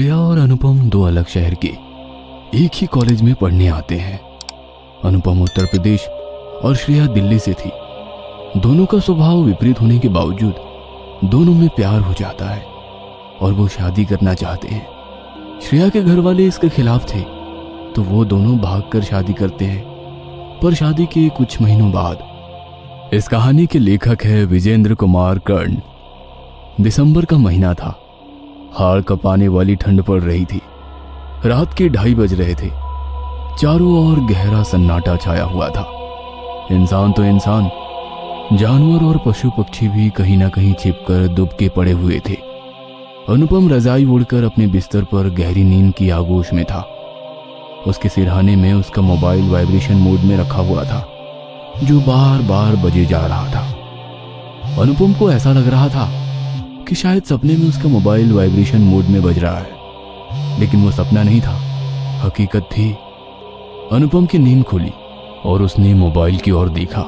श्रेया और अनुपम दो अलग शहर के एक ही कॉलेज में पढ़ने आते हैं। अनुपम उत्तर प्रदेश और श्रेया दिल्ली से थी। दोनों का स्वभाव विपरीत होने के बावजूद दोनों में प्यार हो जाता है और वो शादी करना चाहते हैं। श्रेया के घर वाले इसके खिलाफ थे तो वो दोनों भागकर शादी करते हैं। पर शादी के कुछ महीनों बाद इस कहानी के लेखक है विजेंद्र कुमार कर्ण। दिसंबर का महीना था। हाड़ कपाने वाली ठंड पड़ रही थी। रात के 2:30 बज रहे थे। चारों ओर गहरा सन्नाटा छाया हुआ था। इंसान तो इंसान, जानवर और पशु पक्षी भी कहीं ना कहीं छिपकर दुबके पड़े हुए थे। अनुपम रजाई ओढ़कर अपने बिस्तर पर गहरी नींद की आगोश में था। उसके सिरहाने में उसका मोबाइल वाइब्रेशन मोड में रखा हुआ था जो बार बार बजे जा रहा था। अनुपम को ऐसा लग रहा था कि शायद सपने में उसका मोबाइल वाइब्रेशन मोड में बज रहा है, लेकिन वो सपना नहीं था, हकीकत थी। अनुपम की नींद खुली और उसने मोबाइल की ओर देखा।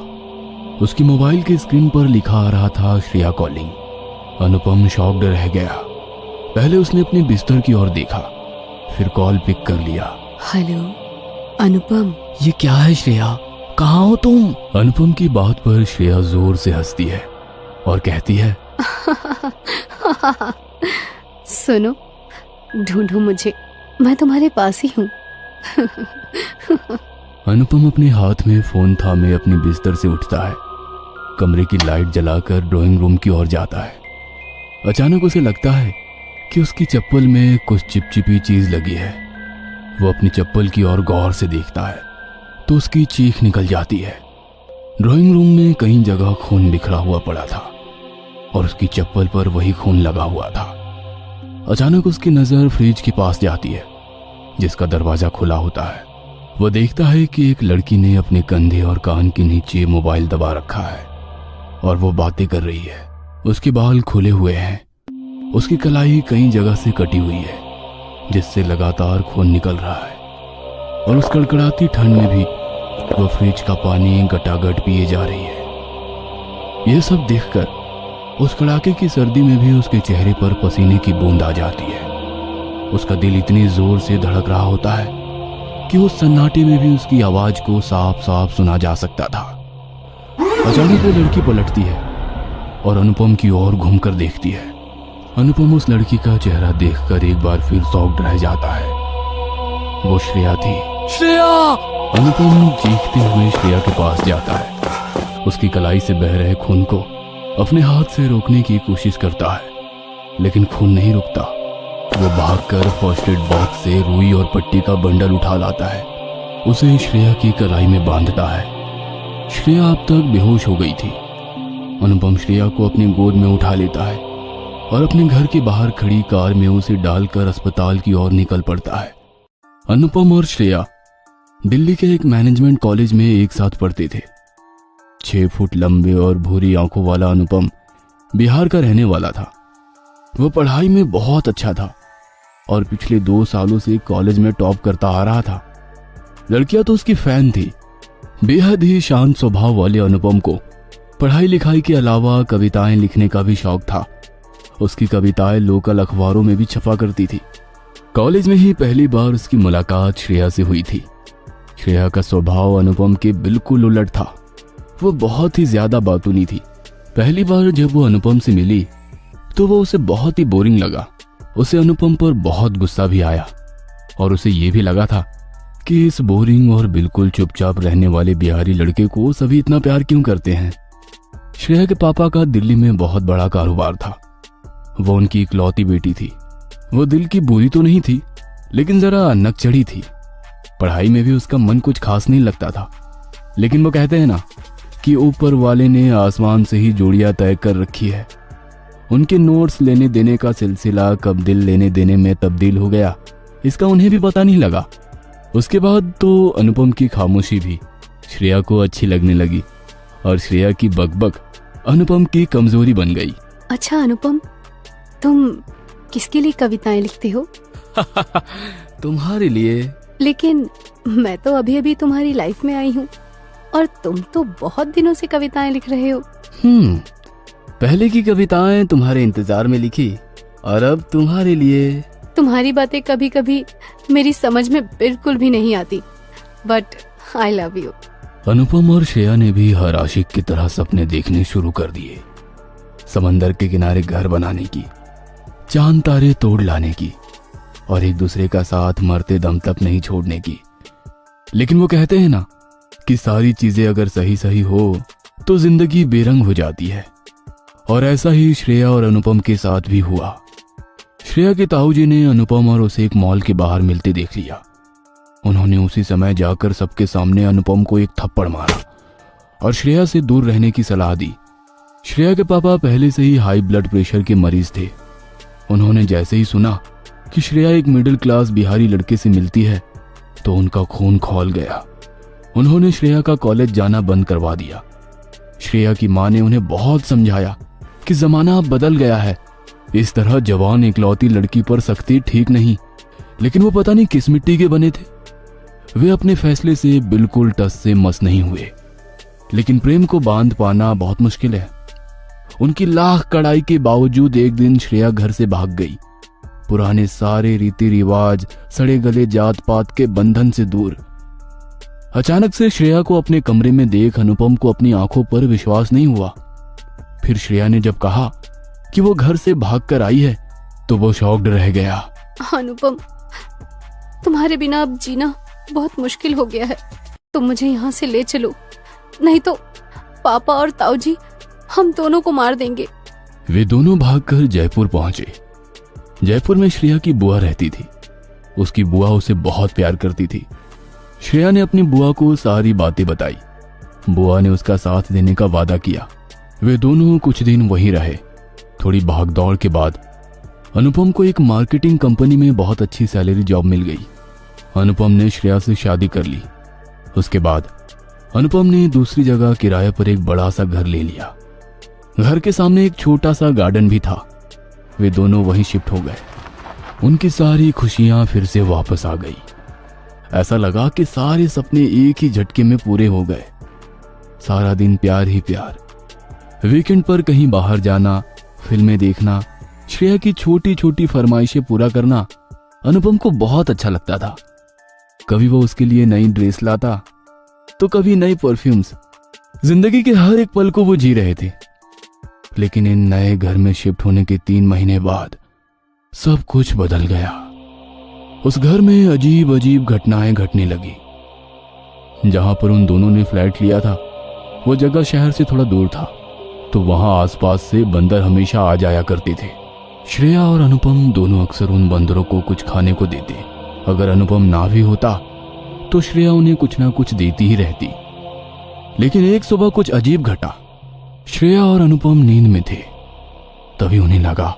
उसकी मोबाइल की स्क्रीन पर लिखा आ रहा था श्रेया कॉलिंग। अनुपम शॉक्ड रह गया। पहले उसने अपने बिस्तर की ओर देखा, फिर कॉल पिक कर लिया। हेलो अनुपम। ये क्या है श्रेया, कहाँ हो तुम? अनुपम की बात पर श्रेया जोर से हंसती है और कहती है सुनो, ढूंढो मुझे, मैं तुम्हारे पास ही हूँ। अनुपम अपने हाथ में फोन थामे अपने बिस्तर से उठता है। कमरे की लाइट जलाकर ड्राइंग रूम की ओर जाता है। अचानक उसे लगता है कि उसकी चप्पल में कुछ चिपचिपी चीज लगी है। वो अपनी चप्पल की ओर गौर से देखता है तो उसकी चीख निकल जाती है। ड्राइंग रूम में कई जगह खून बिखरा हुआ पड़ा था और उसकी चप्पल पर वही खून लगा हुआ था। अचानक उसकी नजर फ्रिज के पास जाती है जिसका दरवाजा खुला होता है। वह देखता है कि एक लड़की ने अपने कंधे और कान के नीचे मोबाइल दबा रखा है और वो बातें कर रही है। उसके बाल खुले हुए हैं। उसकी कलाई कई जगह से कटी हुई है जिससे लगातार खून निकल रहा है और उस कड़कड़ाती ठंड में भी वह फ्रिज का पानी गटागट पिए जा रही है। यह सब देखकर उस कड़ाके की सर्दी में भी उसके चेहरे पर पसीने की बूंद आ जाती है। उसका दिल इतनी जोर से धड़क रहा होता है कि उस सन्नाटे में भी उसकी आवाज को साफ साफ सुना जा सकता था। अचानक वो लड़की पलटती है और अनुपम की ओर घूमकर देखती है। अनुपम उस लड़की का चेहरा देखकर एक बार फिर शॉक्ड रह जाता है। वो श्रेया थी। श्रेया! अनुपम चीखते हुए श्रेया के पास जाता है। उसकी कलाई से बह रहे खून को अपने हाथ से रोकने की कोशिश करता है, लेकिन खून नहीं रुकता। वो भागकर फर्स्ट एड बॉक्स से रुई और पट्टी का बंडल उठा लाता है। उसे श्रेया की कलाई में बांधता है। श्रेया अब तक बेहोश हो गई थी। अनुपम श्रेया को अपनी गोद में उठा लेता है और अपने घर के बाहर खड़ी कार में उसे डालकर अस्पताल की ओर निकल पड़ता है। अनुपम और श्रेया दिल्ली के एक मैनेजमेंट कॉलेज में एक साथ पढ़ते थे। 6 फुट लंबे और भूरी आंखों वाला अनुपम बिहार का रहने वाला था। वह पढ़ाई में बहुत अच्छा था और पिछले 2 सालों से कॉलेज में टॉप करता आ रहा था। लड़कियां तो उसकी फैन थी। बेहद ही शांत स्वभाव वाले अनुपम को पढ़ाई लिखाई के अलावा कविताएं लिखने का भी शौक था। उसकी कविताएं लोकल अखबारों में भी छपा करती थी। कॉलेज में ही पहली बार उसकी मुलाकात श्रेया से हुई थी। श्रेया का स्वभाव अनुपम के बिल्कुल उलट था। वो बहुत ही ज्यादा बातूनी थी। पहली बार जब वो अनुपम से मिली तो वो उसे बहुत ही बोरिंग लगा। उसे अनुपम पर बहुत गुस्सा भी आया और उसे ये भी लगा था कि इस बोरिंग और बिल्कुल चुपचाप रहने वाले बिहारी लड़के को सभी इतना प्यार क्यों करते हैं। श्रेया के पापा का दिल्ली में बहुत बड़ा कारोबार था। वो उनकी इकलौती बेटी थी। वो दिल की बुरी तो नहीं थी, लेकिन जरा नकचढ़ी थी। पढ़ाई में भी उसका मन कुछ खास नहीं लगता था, लेकिन वो कहते हैं ना कि ऊपर वाले ने आसमान से ही जोड़ियां तय कर रखी है। उनके नोट्स लेने देने का सिलसिला कब दिल लेने देने में तब्दील हो गया, इसका उन्हें भी पता नहीं लगा। उसके बाद तो अनुपम की खामोशी भी श्रेया को अच्छी लगने लगी और श्रेया की बकबक अनुपम की कमजोरी बन गई। अच्छा अनुपम, तुम किसके लिए कविताएं लिखते हो? तुम्हारे लिए। लेकिन मैं तो अभी अभी तुम्हारी लाइफ में आई हूँ और तुम तो बहुत दिनों से कविताएं लिख रहे हो। पहले की कविताएं तुम्हारे इंतजार में लिखी और अब तुम्हारे लिए। तुम्हारी बातें कभी कभी मेरी समझ में बिल्कुल भी नहीं आती, बट आई लव यू। अनुपम और श्रेया ने भी हर आशिक की तरह सपने देखने शुरू कर दिए। समंदर के किनारे घर बनाने की, चांद तारे तोड़ लाने की और एक दूसरे का साथ मरते दम तक नहीं छोड़ने की। लेकिन वो कहते हैं ना कि सारी चीजें अगर सही सही हो तो जिंदगी बेरंग हो जाती है, और ऐसा ही श्रेया और अनुपम के साथ भी हुआ। श्रेया के ताऊजी ने अनुपम और उसे एक मॉल के बाहर मिलते देख लिया। उन्होंने उसी समय जाकर सबके सामने अनुपम को एक थप्पड़ मारा और श्रेया से दूर रहने की सलाह दी। श्रेया के पापा पहले से ही हाई ब्लड प्रेशर के मरीज थे। उन्होंने जैसे ही सुना कि श्रेया एक मिडिल क्लास बिहारी लड़के से मिलती है तो उनका खून खौल गया। उन्होंने श्रेया का कॉलेज जाना बंद करवा दिया। श्रेया की मां ने उन्हें बहुत समझाया कि जमाना अब बदल गया है, इस तरह जवान इकलौती लड़की पर सख्ती ठीक नहीं। लेकिन वो पता नहीं किस मिट्टी के बने थे। वे अपने फैसले से बिल्कुल टस से मस नहीं हुए। लेकिन प्रेम को बांध पाना बहुत मुश्किल है। उनकी लाख कड़ाई के बावजूद एक दिन श्रेया घर से भाग गई, पुराने सारे रीति रिवाज, सड़े गले जात पात के बंधन से दूर। अचानक से श्रेया को अपने कमरे में देख अनुपम को अपनी आंखों पर विश्वास नहीं हुआ। फिर श्रेया ने जब कहा कि वो घर से भागकर आई है तो वो शॉक्ड रह गया। अनुपम, तुम्हारे बिना अब जीना बहुत मुश्किल हो गया है। तुम मुझे यहाँ से ले चलो, नहीं तो पापा और ताऊजी हम दोनों को मार देंगे। वे दोनों भागकर जयपुर पहुंचे। जयपुर में श्रेया की बुआ रहती थी। उसकी बुआ उसे बहुत प्यार करती थी। श्रेया ने अपनी बुआ को सारी बातें बताई। बुआ ने उसका साथ देने का वादा किया। वे दोनों कुछ दिन वहीं रहे। थोड़ी भागदौड़ के बाद अनुपम को एक मार्केटिंग कंपनी में बहुत अच्छी सैलरी जॉब मिल गई। अनुपम ने श्रेया से शादी कर ली। उसके बाद अनुपम ने दूसरी जगह किराए पर एक बड़ा सा घर ले लिया। घर के सामने एक छोटा सा गार्डन भी था। वे दोनों वहीं शिफ्ट हो गए। उनकी सारी खुशियां फिर से वापस आ गई। ऐसा लगा कि सारे सपने एक ही झटके में पूरे हो गए। सारा दिन प्यार ही प्यार। वीकेंड पर कहीं बाहर जाना, फिल्में देखना, श्रेया की छोटी छोटी फरमाइशें पूरा करना अनुपम को बहुत अच्छा लगता था। कभी वो उसके लिए नई ड्रेस लाता तो कभी नई परफ्यूम्स। जिंदगी के हर एक पल को वो जी रहे थे। लेकिन इन नए घर में शिफ्ट होने के 3 महीने बाद सब कुछ बदल गया। उस घर में अजीब अजीब घटनाएं घटने लगी। जहां पर उन दोनों ने फ्लैट लिया था वो जगह शहर से थोड़ा दूर था, तो वहां आसपास से बंदर हमेशा आ जाया करते थे। श्रेया और अनुपम दोनों अक्सर उन बंदरों को कुछ खाने को देते। अगर अनुपम ना भी होता तो श्रेया उन्हें कुछ ना कुछ देती ही रहती। लेकिन एक सुबह कुछ अजीब घटा। श्रेया और अनुपम नींद में थे। तभी उन्हें लगा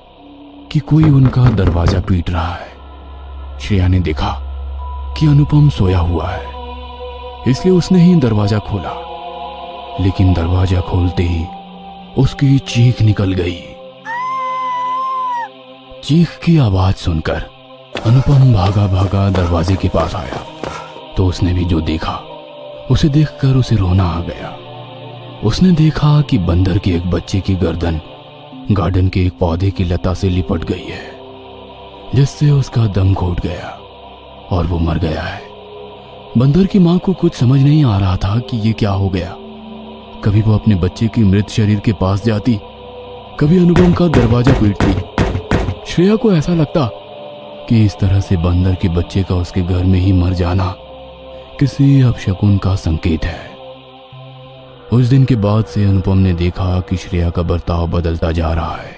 कि कोई उनका दरवाजा पीट रहा है। श्रेया ने देखा कि अनुपम सोया हुआ है, इसलिए उसने ही दरवाजा खोला। लेकिन दरवाजा खोलते ही उसकी चीख निकल गई। चीख की आवाज सुनकर अनुपम भागा भागा दरवाजे के पास आया तो उसने भी जो देखा उसे देखकर उसे रोना आ गया। उसने देखा कि बंदर के एक बच्चे की गर्दन गार्डन के एक पौधे की लता से लिपट गई है, जिससे उसका दम घुट गया और वो मर गया है। बंदर की मां को कुछ समझ नहीं आ रहा था कि ये क्या हो गया। कभी वो अपने बच्चे के मृत शरीर के पास जाती, कभी अनुपम का दरवाजा पीटती। श्रेया को ऐसा लगता कि इस तरह से बंदर के बच्चे का उसके घर में ही मर जाना किसी अपशकुन का संकेत है। उस दिन के बाद से अनुपम ने देखा कि श्रेया का बर्ताव बदलता जा रहा है।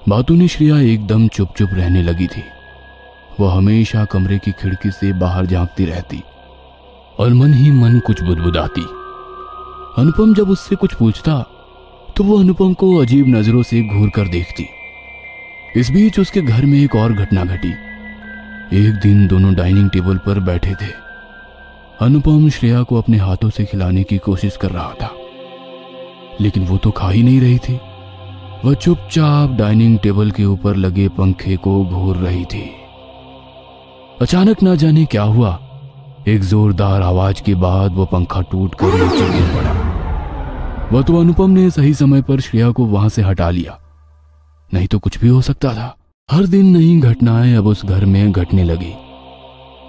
बातों ने श्रेया एकदम चुप चुप रहने लगी थी। वह हमेशा कमरे की खिड़की से बाहर झांकती रहती और मन ही मन कुछ बुदबुदाती। अनुपम जब उससे कुछ पूछता तो वो अनुपम को अजीब नजरों से घूर कर देखती। इस बीच उसके घर में एक और घटना घटी। एक दिन दोनों डाइनिंग टेबल पर बैठे थे। अनुपम श्रेया को अपने हाथों से खिलाने की कोशिश कर रहा था, लेकिन वो तो खा ही नहीं रही थी। वह चुपचाप डाइनिंग टेबल के ऊपर लगे पंखे को घूर रही थी। अचानक ना जाने क्या हुआ, एक जोरदार आवाज के बाद वो पंखा टूटकर नीचे गिर पड़ा। वह तो अनुपम ने सही समय पर श्रेया को वहां से हटा लिया, नहीं तो कुछ भी हो सकता था। हर दिन नई घटनाएं अब उस घर में घटने लगी।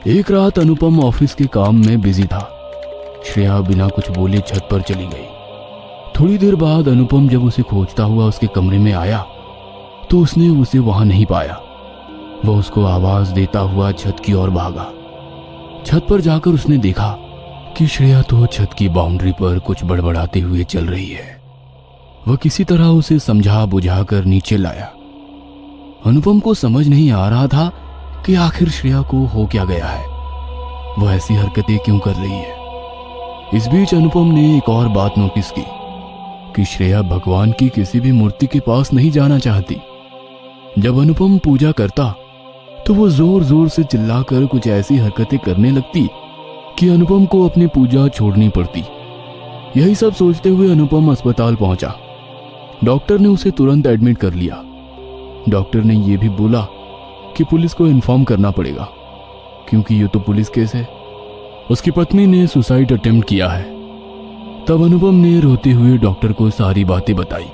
एक रात अनुपम ऑफिस के काम में बिजी था। श्रेया बिना कुछ बोले छत पर चली गई। थोड़ी देर बाद अनुपम जब उसे खोजता हुआ उसके कमरे में आया तो उसने उसे वहां नहीं पाया। वह उसको आवाज देता हुआ छत की ओर भागा। छत पर जाकर उसने देखा कि श्रेया तो छत की बाउंड्री पर कुछ बड़बड़ाते हुए चल रही है। वह किसी तरह उसे समझा बुझा कर नीचे लाया। अनुपम को समझ नहीं आ रहा था कि आखिर श्रेया को हो क्या गया है, वह ऐसी हरकतें क्यों कर रही है। इस बीच अनुपम ने एक और बात नोटिस की कि श्रेया भगवान की किसी भी मूर्ति के पास नहीं जाना चाहती। जब अनुपम पूजा करता तो वो जोर जोर से चिल्लाकर कुछ ऐसी हरकतें करने लगती कि अनुपम को अपनी पूजा छोड़नी पड़ती। यही सब सोचते हुए अनुपम अस्पताल पहुंचा। डॉक्टर ने उसे तुरंत एडमिट कर लिया। डॉक्टर ने यह भी बोला कि पुलिस को इन्फॉर्म करना पड़ेगा क्योंकि ये तो पुलिस केस है। उसकी पत्नी ने सुसाइड अटेम्प्ट किया है। तब अनुपम ने रोते हुए डॉक्टर को सारी बातें बताई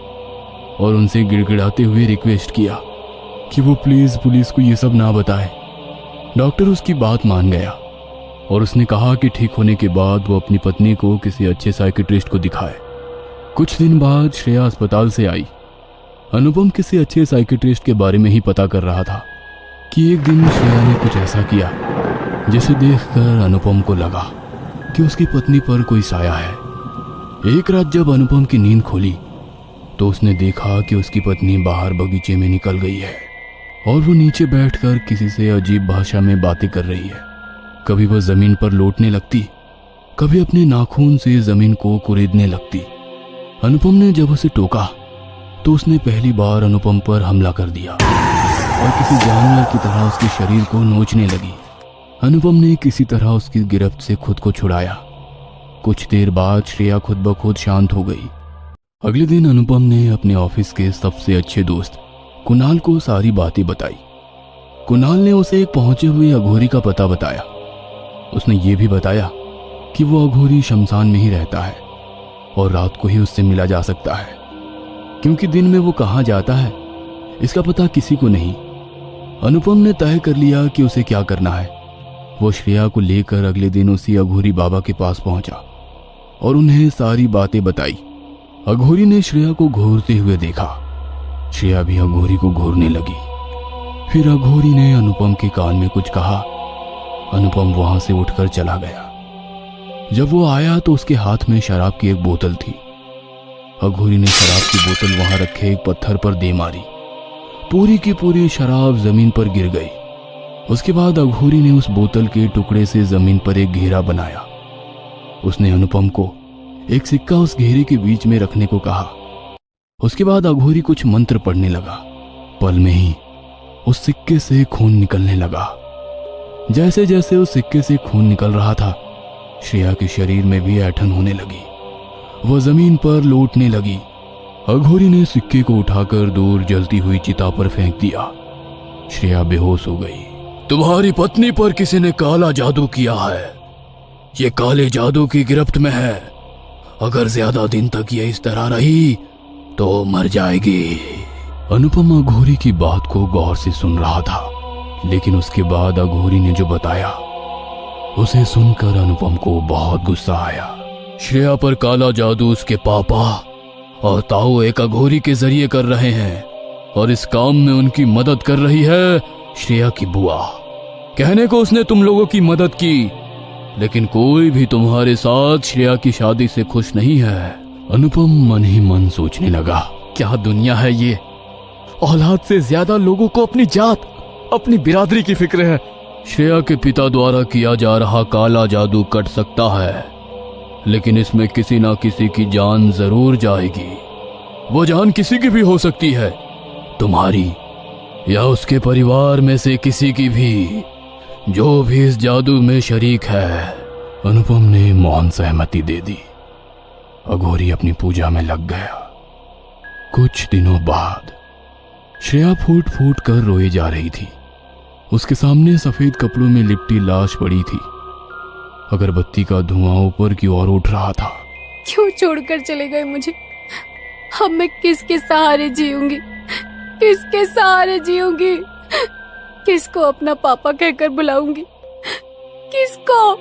और उनसे गिड़गिड़ाते हुए रिक्वेस्ट किया कि वो प्लीज पुलिस को ये सब ना बताए। डॉक्टर उसकी बात मान गया और उसने कहा कि ठीक होने के बाद वो अपनी पत्नी को किसी अच्छे साइकियाट्रिस्ट को दिखाए। कुछ दिन बाद श्रेया अस्पताल से आई। अनुपम किसी अच्छे साइकियाट्रिस्ट के बारे में ही पता कर रहा था कि एक दिन श्रेया ने कुछ ऐसा किया जिसे देखकर अनुपम को लगा कि उसकी पत्नी पर कोई साया है। एक रात जब अनुपम की नींद खुली तो उसने देखा कि उसकी पत्नी बाहर बगीचे में निकल गई है और वो नीचे बैठकर किसी से अजीब भाषा में बातें कर रही है। कभी वह जमीन पर लौटने लगती, कभी अपने नाखून से जमीन को कुरेदने लगती। अनुपम ने जब उसे टोका तो उसने पहली बार अनुपम पर हमला कर दिया और किसी जानवर की तरह उसके शरीर को नोचने लगी। अनुपम ने किसी तरह उसकी गिरफ्त से खुद को छुड़ाया। कुछ देर बाद श्रेया खुद ब खुद शांत हो गई। अगले दिन अनुपम ने अपने ऑफिस के सबसे अच्छे दोस्त कुणाल को सारी बातें बताई। कुणाल ने उसे एक पहुंचे हुए अघोरी का पता बताया। उसने ये भी बताया कि वो अघोरी शमशान में ही रहता है और रात को ही उससे मिला जा सकता है क्योंकि दिन में वो कहाँ जाता है इसका पता किसी को नहीं। अनुपम ने तय कर लिया कि उसे क्या करना है। वो श्रेया को लेकर अगले दिन उसी अघोरी बाबा के पास पहुंचा और उन्हें सारी बातें बताई। अघोरी ने श्रेया को घूरते हुए देखा। श्रेया भी अघोरी को घूरने लगी। फिर अघोरी ने अनुपम के कान में कुछ कहा। अनुपम वहां से उठकर चला गया। जब वो आया तो उसके हाथ में शराब की एक बोतल थी। अघोरी ने शराब की बोतल वहां रखे एक पत्थर पर दे मारी। पूरी की पूरी शराब जमीन पर गिर गई। उसके बाद अघोरी ने उस बोतल के टुकड़े से जमीन पर एक घेरा बनाया। उसने अनुपम को एक सिक्का उस घेरे के बीच में रखने को कहा। उसके बाद अघोरी कुछ मंत्र पढ़ने लगा। पल में ही उस सिक्के से खून निकलने लगा। जैसे जैसे उस सिक्के से खून निकल रहा था श्रेया के शरीर में भी ऐंठन होने लगी। वह जमीन पर लौटने लगी। अघोरी ने सिक्के को उठाकर दूर जलती हुई चिता पर फेंक दिया। श्रेया बेहोश हो गई। तुम्हारी पत्नी पर किसी ने काला जादू किया है। ये काले जादू की गिरफ्त में है। अगर ज्यादा दिन तक ये इस तरह रही तो मर जाएगी। अनुपम अघोरी की बात को गौर से सुन रहा था, लेकिन उसके बाद अघोरी ने जो बताया उसे सुनकर अनुपम को बहुत गुस्सा आया। श्रेया पर काला जादू उसके पापा और ताऊ एक अघोरी के जरिए कर रहे हैं और इस काम में उनकी मदद कर रही है श्रेया की बुआ। कहने को उसने तुम लोगों की मदद की, लेकिन कोई भी तुम्हारे साथ श्रेया की शादी से खुश नहीं है। अनुपम मन ही मन सोचने लगा, क्या दुनिया है ये। औलाद से ज्यादा लोगों को अपनी जात, अपनी बिरादरी की फिक्र है। श्रेया के पिता द्वारा किया जा रहा काला जादू कट सकता है, लेकिन इसमें किसी ना किसी की जान जरूर जाएगी। वो जान किसी की भी हो सकती है, तुम्हारी या उसके परिवार में से किसी की भी, जो भी इस जादू में शरीक है। अनुपम ने मौन सहमति दे दी। अघोरी अपनी पूजा में लग गया। कुछ दिनों बाद श्रेया फूट फूट कर रोए जा रही थी। उसके सामने सफेद कपड़ों में लिपटी लाश पड़ी थी। अगरबत्ती का धुआं ऊपर की ओर उठ रहा था। क्यों छोड़कर चले गए मुझे। अब मैं किसके सहारे जीऊंगी, किसके सहारे जीऊंगी। किसको अपना पापा कहकर बुलाऊंगी? किसको?